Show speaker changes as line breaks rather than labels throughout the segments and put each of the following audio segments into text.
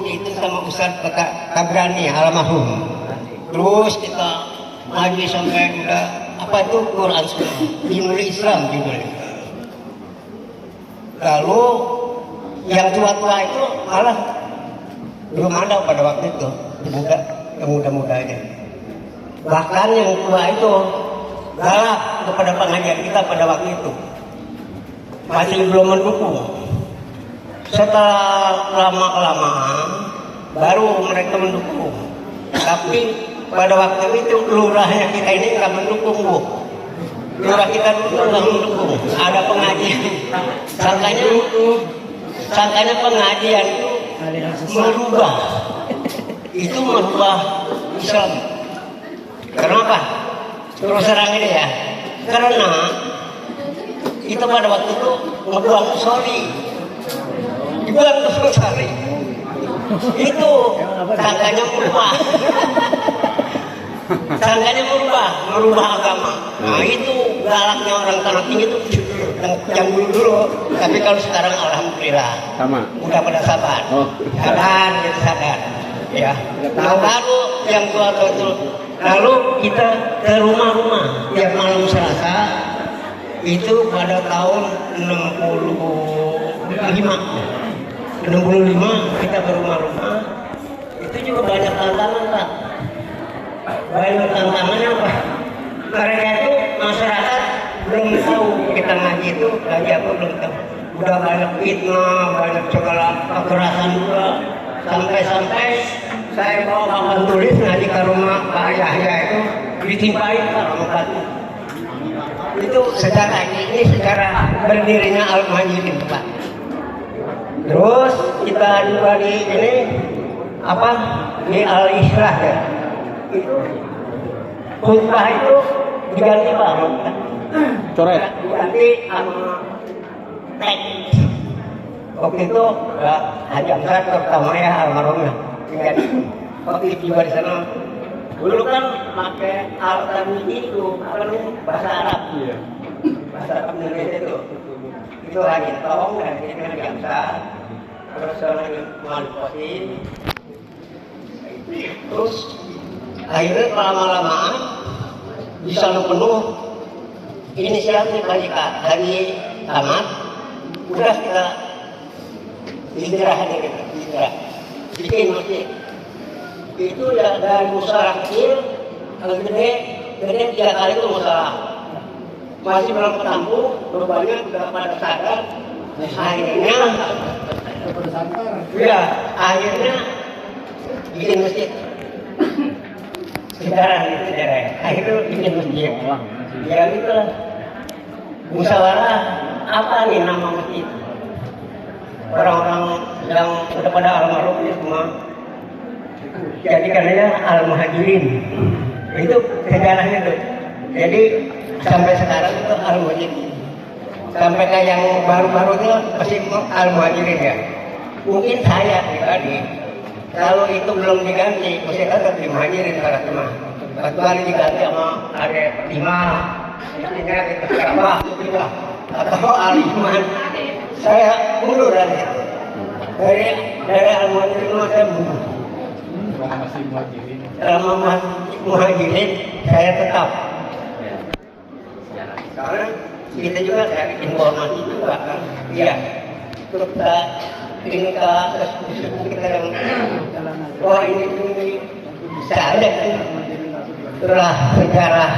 itu sama Ustadz Tabrani almarhum. Terus kita ngaji sampai udah apa itu Quran Dinul Islam judulnya. Lalu yang tua-tua itu malah belum ada pada waktu itu, yang muda-muda aja. Bahkan yang tua itu galak kepada pengajian kita pada waktu itu, masih belum mendukung. Setelah lama-kelamaan baru mereka mendukung. Tapi pada waktu itu lurahnya kita ini nggak mendukung, Bu. Lurah kita dulu nggak mendukung. Ada pengajian, sangkanya pengajian itu merubah Islam. Kenapa? Terus terang ini ya, karena kita pada waktu itu ngebuang sorry, dibuang ke sorry, itu sangkanya merubah agama. Nah itu galaknya orang Tanah Tinggi itu yang dulu. Tapi kalau sekarang alhamdulillah
sama,
udah pada sabar, sadar. Ya, nah baru yang tua itu. Lalu kita ke rumah-rumah tiap malam Selasa itu pada tahun 65 kita ke rumah-rumah. Itu juga banyak tantangan, Pak. Banyak tantangannya apa? Mereka itu masyarakat belum tahu kita ngaji itu ngaji apa belum tahu. Udah banyak fitnah, banyak segala kekerasan juga. Sampai saya bawa papan tulis ngaji ke rumah Pak Yahya itu ditimpain Pak batu. Itu secara berdirinya Al-Muhajirin, Pak. Terus kita juga di ini apa di Al-Islah ya. Itu khutbah itu diganti Pak.
Coret.
Diganti sama teks. Waktu itu Haji Amsar terutama ya almarhumnya. Waktu tiba di sana dulu kan pakai alat itu apa namanya bahasa Arab. Bahasa Arab Indonesia itu Haji Tong dan ini Haji Amsar. Terus Malik Qasim. Terus akhirnya lama-lamaan di sana penuh inisiatif Haji Ahmad. Udah kita hijrah bikin masjid. Itu ya dari musalah kecil gede 3 kali itu musalah. Masih belum ketampung, berbanyak sudah pada sadar. Akhirnya bikin masjid. Sejarah. Akhirnya bikin masjid. Ya gitu lah. Musyawarah apa nih nama masjid? Orang-orang yang sudah pada almarhum ini semua jadikannya Al-Muhajirin. Itu sejarahnya tuh. Jadi sampai sekarang itu Al-Muhajirin. Sampai ke yang baru-baru itu masih Al-Muhajirin ya. Mungkin saya pribadi kalau itu belum diganti masih tetap di Muhajirin para teman. Kecuali diganti sama ada Imam, istrinya itu siapa atau Al-Iman. Saya mundur dari Al-Muhajirin saya mundur. Selama Muhajirin saya tetap. Karena kita juga dari informasi juga kan. Iya. Kita yang wah ini bisa aja kan. Setelah sejarah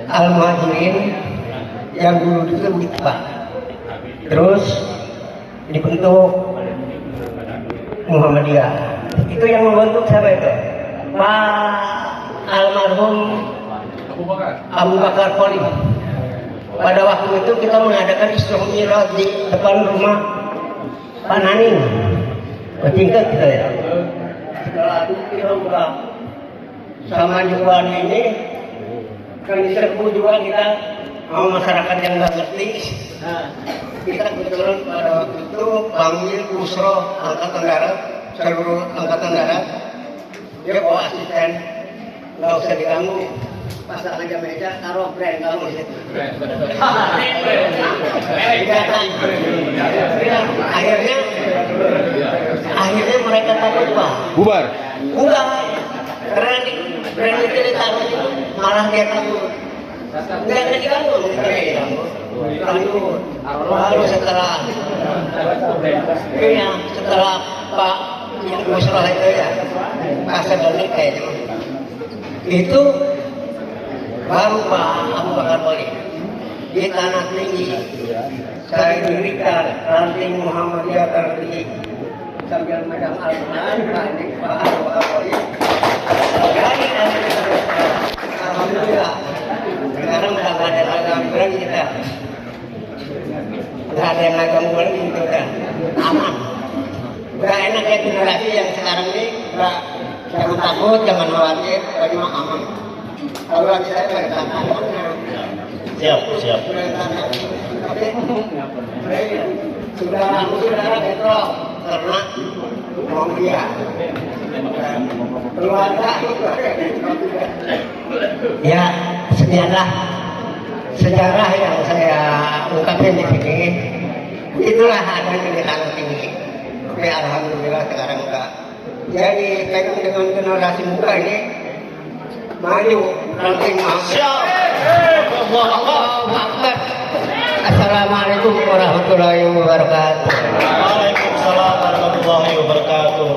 Al-Muhajirin yang dulu itu begitu Pak. Terus dibentuk Muhammadiyah. Itu yang membentuk siapa itu? Pak almarhum Abu Bakar Qalim. Pada waktu itu kita mengadakan Isra Mi'raj di depan rumah Pak Naning. Bertingkat kita ya. Setelah itu kita buka sama juga ini kan diserbu juga kita mau masyarakat yang nggak ngerti. Nah, kita kebetulan pada waktu itu panggil Usro Angkatan Darat, seluruh Angkatan Darat. Dia bawa asisten, nggak usah diganggu. Pasang aja meja, taruh brand kamu di situ. Akhirnya Akhirnya mereka takut Pak.
Bubar.
Enggak. Karena berani ditaruh itu malah dia takut. Enggak ada diganggu. Lalu setelah Pak yang musrah itu ya kasar dan kayaknya itu baru Pak Abu Bakar Bali di tanah tinggi saya dirikan ranting Muhammadiyah tertinggi sambil megang Al-Quran Pak Abu Bakar Bali dari alhamdulillah sekarang udah gak ada agama lagi kita nggak ada yang agama lagi gitu kan aman. Udah enak ya generasi yang sekarang ini, jangan takut, jangan khawatir, bagaimana aman. Kalau lagi saya nggak ada
Siap.
Tapi saudara betul karena mau dia keluarga ya sekianlah sejarah yang saya ungkapin di sini. Itulah adanya di tanah tinggi. Tapi alhamdulillah sekarang enggak. Jadi pegang dengan generasi muda ini maju ranting Siap. Assalamualaikum warahmatullahi wabarakatuh.
Waalaikumsalam warahmatullahi wabarakatuh.